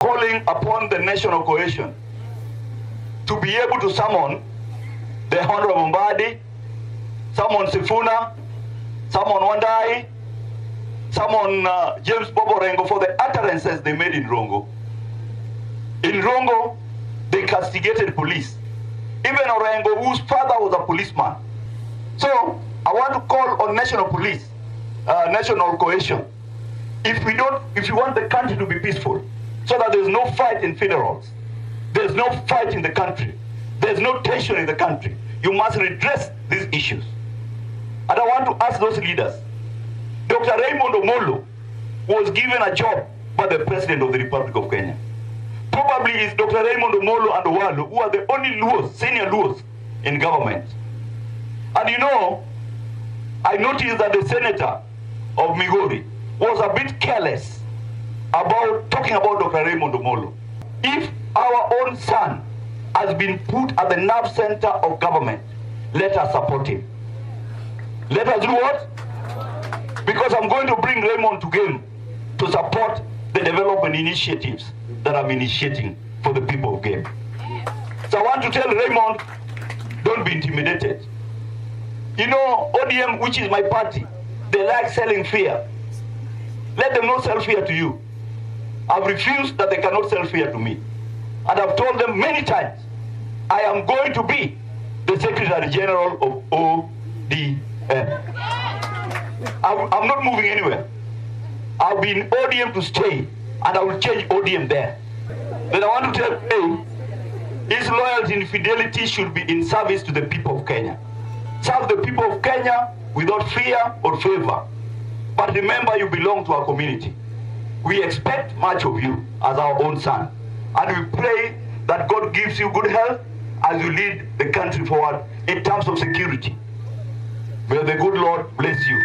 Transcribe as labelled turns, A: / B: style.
A: calling upon the national coalition to be able to summon the Honorable Mbadi, summon Sifuna, summon Wandai, summon James Bobo Rengo for the utterances they made in Rongo. In Rongo, they castigated police. Even Orengo, whose father was a policeman. So I want to call on national police, national coalition. If you want the country to be peaceful, so that there's no fight in federals, there's no fight in the country, there's no tension in the country, you must redress these issues. And I want to ask those leaders. Dr. Raymond Omolo was given a job by the President of the Republic of Kenya. Probably it's Dr. Raymond Omolo and Owalu who are the only Luos, senior Luos in government. And you know, I noticed that the senator of Migori was a bit careless about talking about Dr. Raymond Omolo. If our own son has been put at the nerve center of government, let us support him. Let us do what? Because I'm going to bring Raymond to game to support the development initiatives that I'm initiating for the people of Game. So I want to tell Raymond, don't be intimidated. You know, ODM, which is my party, they like selling fear. Let them not sell fear to you. I've refused that they cannot sell fear to me. And I've told them many times, I am going to be the Secretary General of ODM. I'm not moving anywhere. I'll be in ODM to stay, and I will change ODM there. Then I want to tell you, his loyalty and fidelity should be in service to the people of Kenya. Serve the people of Kenya without fear or favor. But remember, you belong to our community. We expect much of you as our own son. And we pray that God gives you good health as you lead the country forward in terms of security. May the good Lord bless you.